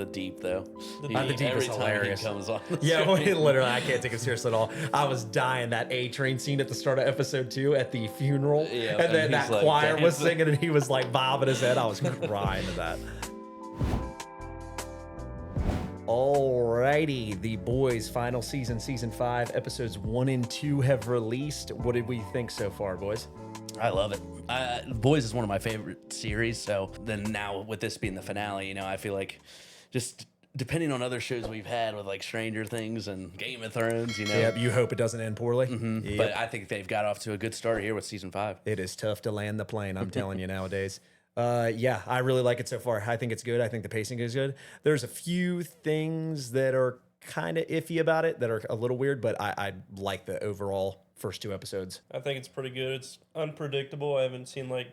the Deep though. The Deep every is time hilarious. he comes on. Yeah, literally, I can't take him seriously at all. I was dying that A-Train scene at the start of episode 2 at the funeral, Yeah, and then and that he's, like, choir was dancing. singing, and he was like bobbing his head. I was crying to that. Alrighty, The Boys final season, season 5, episodes 1 and 2 have released. What did we think so far, boys? I love it. Boys is one of my favorite series. So then now with this being the finale, you know, I feel like just depending on other shows we've had with like Stranger Things and Game of Thrones, you know. Yep, you hope it doesn't end poorly. Yep. But I think they've got off to a good start here with season 5. It is tough to land the plane, I'm telling you nowadays. Yeah, I really like it so far. I think it's good. I think the pacing is good. There's a few things that are kind of iffy about it that are a little weird, but I like the overall first 2 episodes. I think it's pretty good. It's unpredictable. I haven't seen like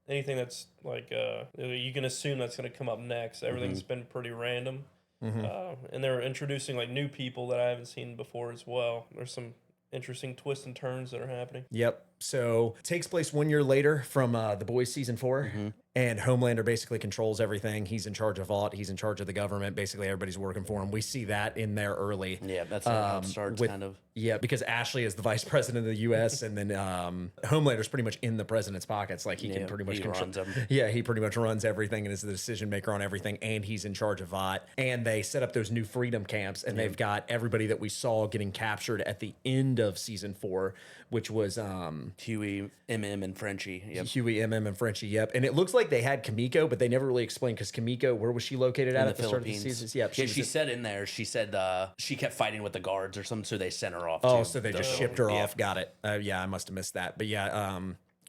anything that's like you can assume that's going to come up next. Everything's been pretty random. And they're introducing like new people that I haven't seen before as well. There's some interesting twists and turns that are happening. Yep. So it takes place 1 year later from The Boys season 4. And Homelander basically controls everything. He's in charge of Vought. He's in charge of the government. Basically, everybody's working for him. We see that in there early. Yeah, that's how it starts kind of. Yeah, because Ashley is the vice president of the U.S. and then Homelander's pretty much in the president's pockets. Like he can pretty much control. Runs them. Yeah, he pretty much runs everything and is the decision maker on everything. And he's in charge of Vought. And they set up those new freedom camps, and they've got everybody that we saw getting captured at the end of season 4, which was Huey, MM, and Frenchie. Yep. Huey, MM, and Frenchie. Yep. And it looks like they had Kamiko, but they never really explained because Kamiko, where was she located at the the start of the Philippines. season? Yep. Yeah, she said in there, she said she kept fighting with the guards or something, so they sent her off. Oh, to so they the- just shipped her yeah. off. Got it. Yeah, I must have missed that. But yeah,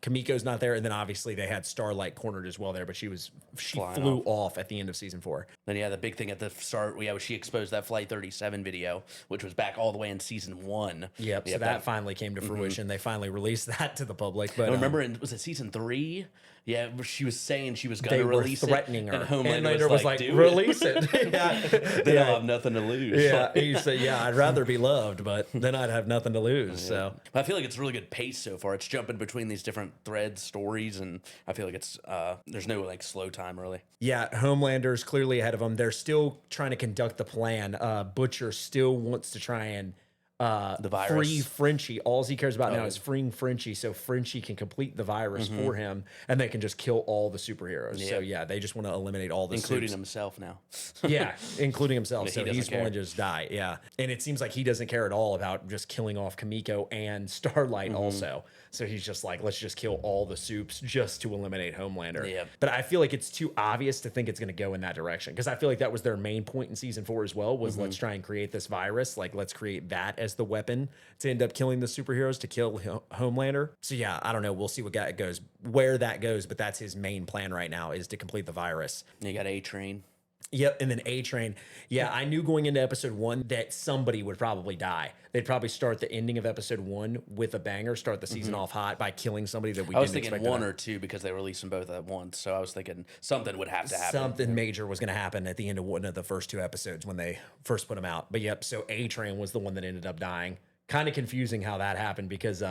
Kamiko's not there, and then obviously they had Starlight cornered as well there, but she Flying flew off at the end of season 4. Then yeah, the big thing at the start, she exposed that Flight 37 video, which was back all the way in season 1. Yep. So that finally came to fruition. They finally released that to the public. But I remember, was it season 3? Yeah, where she was saying she was going they to were release threatening it, her. and Homelander Homelander was like, "Do release it. Yeah. Then I'll have nothing to lose." Yeah. He said, yeah, I'd rather be loved, but then I'd have nothing to lose. So But I feel like it's a really good pace so far. It's jumping between these different threads, stories, and I feel like it's there's no like slow time really. yeah, Homelander's clearly ahead of them. They're still trying to conduct the plan. Butcher still wants to try and The virus. free Frenchie. All he cares about now is freeing Frenchie so Frenchie can complete the virus for him and they can just kill all the superheroes. So yeah, they just want to eliminate all the Including supes. himself now. Yeah, including himself. He So doesn't he's care. going to just die. Yeah. And it seems like he doesn't care at all about just killing off Kamiko and Starlight also. So he's just like, let's just kill all the supes just to eliminate Homelander. Yep. But I feel like it's too obvious to think it's going to go in that direction because I feel like that was their main point in season 4 as well was let's try and create this virus. Like, let's create that as the weapon to end up killing the superheroes to kill Homelander. So yeah, I don't know. We'll see where that goes, but that's his main plan right now is to complete the virus. And you got A-Train. Yep, and then A-Train. Yeah, I knew going into episode 1 that somebody would probably die. They'd probably start the ending of episode 1 with a banger, start the season off hot by killing somebody that we I was didn't thinking expect. 1 or 2 because they released them both at once. So I was thinking something would have to happen. Something major was going to happen at the end of one of the first 2 episodes when they first put them out. But yep, so A-Train was the one that ended up dying. Kind of confusing how that happened because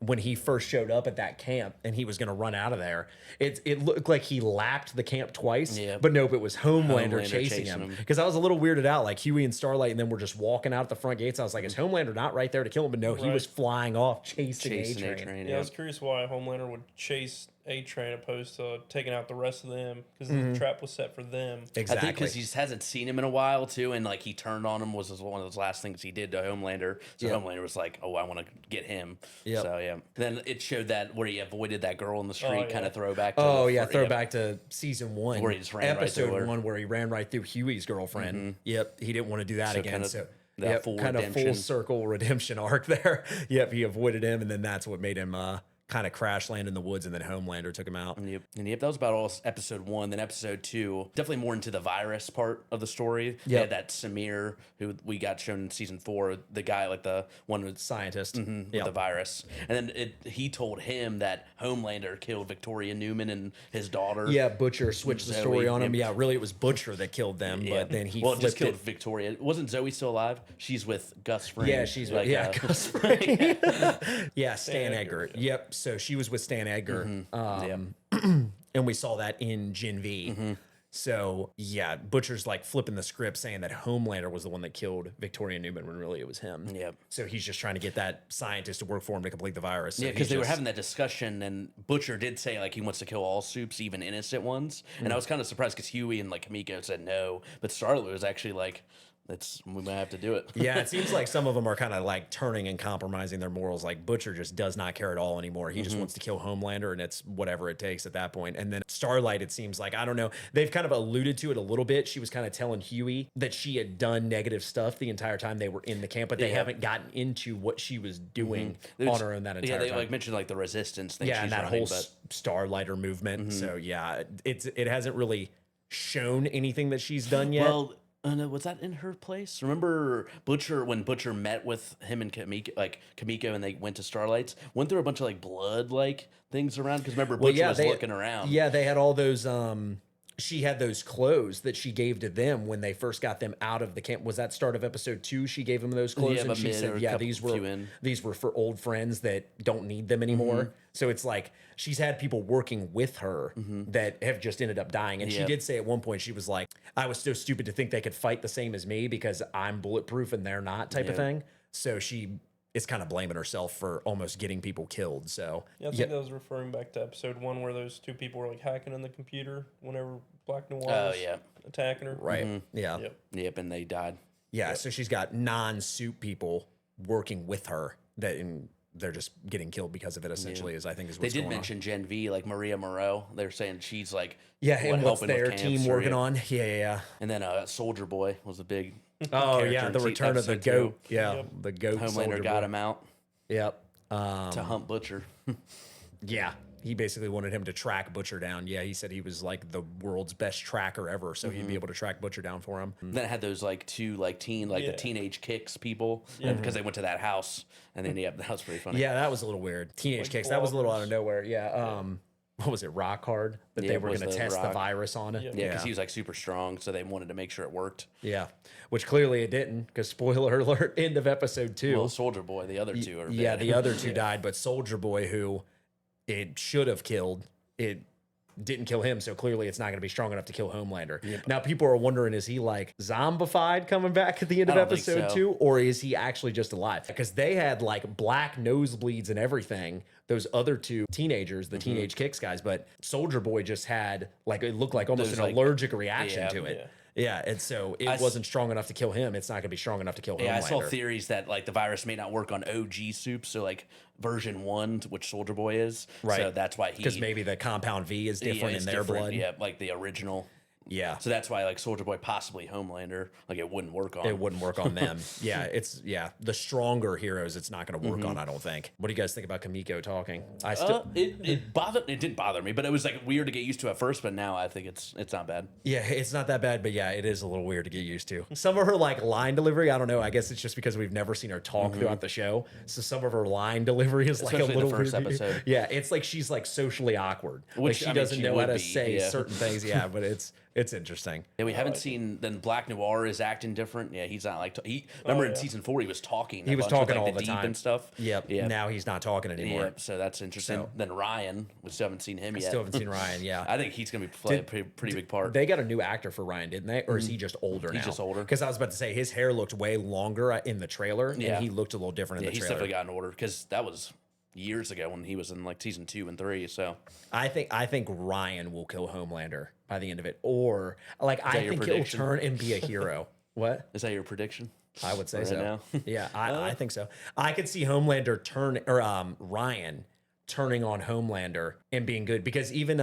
when he first showed up at that camp and he was going to run out of there, it looked like he lapped the camp twice. Yeah. But nope, it was Homelander, Homelander chasing chasing him. him. Because I was a little weirded out, like Huey and Starlight, and then we're just walking out the front gates. I was like, is Homelander not right there to kill him? But no, he Right. was flying off, chasing Chasing A-Train. A-Train. Yeah, I was curious why Homelander would chase A-Train opposed to taking out the rest of them because the trap was set for them. I Exactly. think because he just hasn't seen him in a while too, and like he turned on him was one of those last things he did to Homelander. So Yep. Homelander was like, "Oh, I want to get him." Yep. So yeah. Then it showed that where he avoided that girl in the street, yeah. kind of throwback. To Oh the yeah, fir- throwback to season 1, Where he just ran right episode through her. 1, where he ran right through Huey's girlfriend. Yep, he didn't want to do that So again. kind of So that yep, full kind of full redemption. circle redemption arc there. Yep, he avoided him, and then that's what made him kind of crash land in the woods, and then Homelander took him out. Yep. And yep, that was about all episode 1. Then episode 2, definitely more into the virus part of the story. They Yep. had that Samir, who we got shown in season 4, the guy, like the one with Scientist. with Yep. the virus. And then he told him that Homelander killed Victoria Newman and his daughter. Yeah, Butcher switched the Zoe, story on him. yep. Yeah, really, it was Butcher that killed them, Yeah. but then he well, it just flipped killed it. Victoria. Wasn't Zoe still alive? She's with Gus Fring. Yeah, she's with Gus yeah, Stan Edgar. Yep. So she was with Stan Edgar. Yep. And we saw that in Gen V. So yeah, Butcher's like flipping the script, saying that Homelander was the one that killed Victoria Newman when really it was him. Yep. So he's just trying to get that scientist to work for him to complete the virus. So Yeah, because they were just- having that discussion, and Butcher did say like he wants to kill all soups, even innocent ones. And I was kind of surprised because Huey and like Kamiko said no, but Starlet was actually like, we might have to do it. Yeah, it seems like some of them are kind of like turning and compromising their morals. Like Butcher just does not care at all anymore. He just wants to kill Homelander, and it's whatever it takes at that point. And then Starlight, it seems like, I don't know, they've kind of alluded to it a little bit. She was kind of telling Huey that she had done negative stuff the entire time they were in the camp, but they haven't gotten into what she was doing on her own that entire Yeah, they time. like mentioned like the resistance thing. Yeah, she's and that running, whole but Starlighter movement. So yeah, it hasn't really shown anything that she's done yet. well. Was that in her place? Remember when Butcher met with him and Kamiko, and they went to Starlight's? Went there a bunch of like blood like things around? Because remember, Butcher was looking around. Yeah, they had all those. She had those clothes that she gave to them when they first got them out of the camp. Was that start of episode 2? She gave them those clothes, Yeah, and but she mid or said, a "Yeah, couple- these were for old friends that don't need them anymore." So it's like she's had people working with her that have just ended up dying. And she Yep. did say at one point, she was like, "I was so stupid to think they could fight the same as me because I'm bulletproof and they're not," type of thing. So she is kind of blaming herself for almost getting people killed. So Yeah, I think that was referring back to episode 1 where those two people were like hacking in the computer whenever Black Noir was attacking her. right, yeah. Yep, and they died. Yeah, so she's got non-suit people working with her and they're just getting killed because of it. Essentially, is I think is They what's did going mention Gen V, like Maria Moreau. They're saying she's like and what's helping with their team cancer, working on? Yeah. And then Soldier Boy was a big. Oh character yeah, in the return of the episode goat. 2. Yeah, the goat. Homelander soldier got boy. him out Yep. to hunt Butcher. Yeah, he basically wanted him to track Butcher down. Yeah, he said he was like the world's best tracker ever, so he'd be able to track Butcher down for him. Then it had those like two like the teenage kicks people because they went to that house, and then that was pretty funny. Yeah, that was a little weird. Teenage kicks. That was a little out of nowhere. Yeah. What was it? Rock hard that they it were was going to the test the Rock. virus on it. Yeah, because he was like super strong, so they wanted to make sure it worked. Yeah, which clearly it didn't, because spoiler alert, end of episode 2. Well, Soldier Boy, the other two are Yeah, dead. the other two died, but Soldier Boy, who it should have killed, it didn't kill him, so clearly it's not going to be strong enough to kill Homelander. Now people are wondering, is he like zombified coming back at the end of I don't think episode so. 2, or is he actually just alive? Because they had like black nosebleeds and everything, those other two teenagers, the teenage kicks guys, but Soldier Boy just had like, it looked like almost Those, an like- allergic reaction yeah, to it. Yeah, and so it I s- wasn't strong enough to kill him. It's not going to be strong enough to kill Yeah, I saw Homelander. theories that like the virus may not work on OG soup, so like version 1, which Soldier Boy is. Right. So that's why he Because maybe the compound V is different in it's their different. blood. Yeah, like the original. Yeah. So that's why like Soldier Boy, possibly Homelander, like it wouldn't work on. It wouldn't work on them. The stronger heroes it's not going to work on, I don't think. What do you guys think about Kamiko talking? I still It didn't bother me, but it was like weird to get used to at first. But now I think it's not bad. Yeah, it's not that bad, but yeah, it is a little weird to get used to. Some of her like line delivery, I don't know. I guess it's just because we've never seen her talk throughout the show. So some of her line delivery is like Especially a the little first weird. episode. Yeah, it's like she's like socially awkward. Like Which, she I mean, doesn't she know how would to be, say yeah. certain things. Yeah, but it's interesting. Yeah, we haven't seen. Then Black Noir is acting different. Yeah, he's not like remember in season 4 he was talking. He was a bunch talking with, like, all the deep time and stuff. Yep. Yeah. Now he's not talking anymore. Yeah, so that's interesting. So- Then Ryan, we still haven't seen him yet. Still haven't seen Ryan. Yeah. I think he's gonna be playing a pretty big part. They got a new actor for Ryan, didn't they? Or is he just older now? He's just older. Because I was about to say his hair looked way longer in the trailer, Yeah. and he looked a little different in Yeah, the he's trailer. definitely gotten older because that was years ago when he was in like season 2 and 3. So I think Ryan will kill Homelander by the end of it, or like I that your think he'll prediction? turn and be a hero. What? is that your prediction? I would say Right so. now? Yeah, I think so. I could see Homelander Ryan turning on Homelander and being good, because even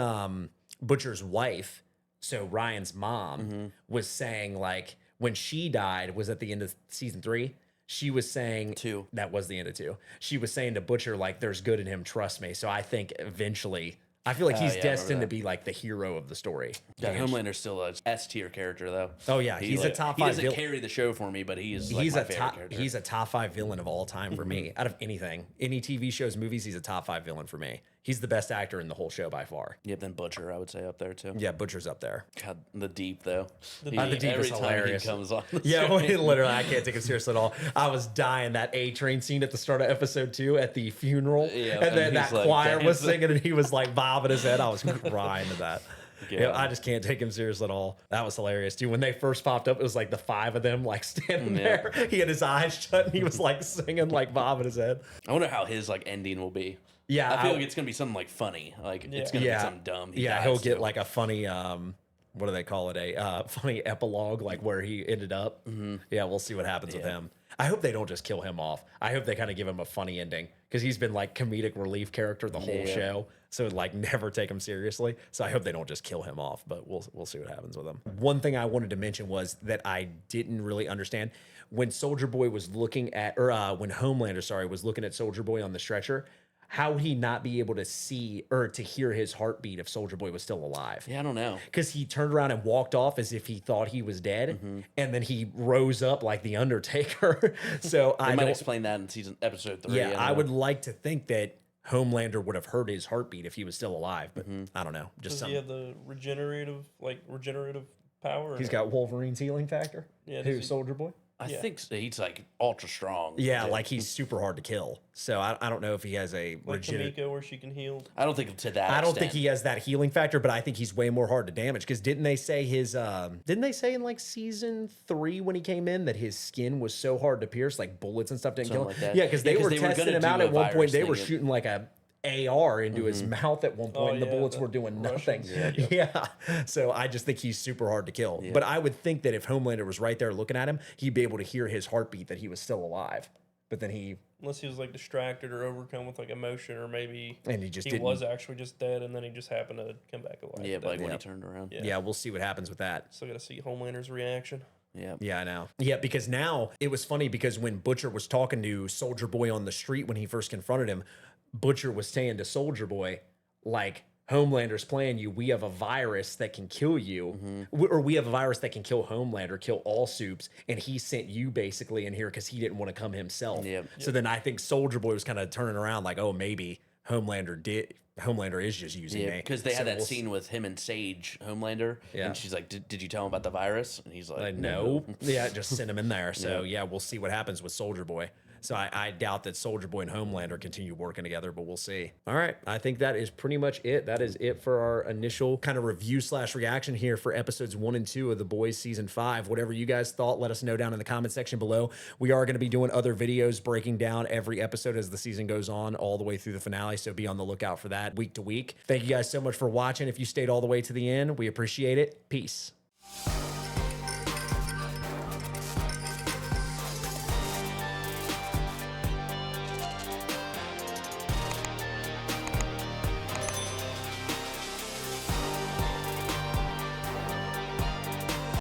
Butcher's wife, so Ryan's mom, was saying like when she died was at the end of season 3. She was saying 2. That was the end of 2. She was saying to Butcher like, "There's good in him, trust me." So I think eventually, I feel like he's yeah, I destined remember to be like the hero of the story. Yeah, Homelander's still a S tier character though. Oh, yeah, He, he's a like, top He 5 doesn't villain. carry the show for me, but he's like He's my a favorite top. character. He's a top 5 villain of all time for me. Out of anything, any TV shows, movies, he's a top 5 villain for me. He's the best actor in the whole show by far. Yep, then Butcher I would say up there too. Yeah, Butcher's up there. God, the Deep though. The Deep every is time hilarious. he comes on. the Yeah, screen. literally, I can't take him seriously at all. I was dying that A-Train scene at the start of episode 2 at the funeral, Yeah, and then and that he's, like, choir was dancing. singing, and he was like bobbing his head. I was crying to that. Yeah, I just can't take him serious at all. That was hilarious, too. When they first popped up, it was like the 5 of them like standing there. He had his eyes shut and he was like singing, like bobbing his head. I wonder how his like ending will be. Yeah, I feel like it's gonna be something like funny. Like it's gonna be something dumb. He'll get like a funny what do they call it? A funny epilogue, like where he ended up. Yeah, we'll see what happens with him. I hope they don't just kill him off. I hope they kind of give him a funny ending because he's been like comedic relief character the whole show. So like never take him seriously. So I hope they don't just kill him off, but we'll see what happens with him. One thing I wanted to mention was that I didn't really understand when Soldier Boy was looking at, or when Homelander, sorry, was looking at Soldier Boy on the stretcher. How would he not be able to see or to hear his heartbeat if Soldier Boy was still alive? Yeah, I don't know. Because he turned around and walked off as if he thought he was dead, and then he rose up like the Undertaker. So I might explain that in episode 3. Yeah, I would like to think that Homelander would have heard his heartbeat if he was still alive, but I don't know. Just Does he have the regenerative power? He's got Wolverine's healing factor. Yeah, Who's Soldier Boy? I think so. He's like ultra strong. Yeah, like he's super hard to kill. So I don't know if he has a like Kamiko where she can heal. I don't think to that. I don't think he has that healing factor, but I think he's way more hard to damage. Because didn't they say in like season 3 when he came in that his skin was so hard to pierce, like bullets and stuff didn't kill him? Like that. Yeah, because they were testing him out at one point. They were thing. shooting like a AR into his mouth at one point, and the bullets were doing nothing. Yeah. So I just think he's super hard to kill. But I would think that if Homelander was right there looking at him, he'd be able to hear his heartbeat that he was still alive. But then unless he was like distracted or overcome with like emotion, or maybe he was actually just dead and then he just happened to come back alive. Yeah, but like when he turned around. Yeah, we'll see what happens with that. Still got to see Homelander's reaction. Yeah, I know. Yeah, because now it was funny because when Butcher was talking to Soldier Boy on the street when he first confronted him, Butcher was saying to Soldier Boy, like, Homelander's playing you. We have a virus that can kill you, or we have a virus that can kill Homelander, kill all soups, and he sent you basically in here because he didn't want to come himself. So then I think Soldier Boy was kind of turning around like, oh, maybe Homelander is just using me. Because they had that scene with him and Sage, Homelander, and she's like, did you tell him about the virus? And he's like, no. Yeah, just send him in there. So yeah, we'll see what happens with Soldier Boy. So I doubt that Soldier Boy and Homelander continue working together, but we'll see. All right, I think that is pretty much it. That is it for our initial kind of review/reaction here for episodes 1 and 2 of The Boys Season 5. Whatever you guys thought, let us know down in the comment section below. We are going to be doing other videos breaking down every episode as the season goes on, all the way through the finale, so be on the lookout for that week to week. Thank you guys so much for watching. If you stayed all the way to the end, we appreciate it. Peace.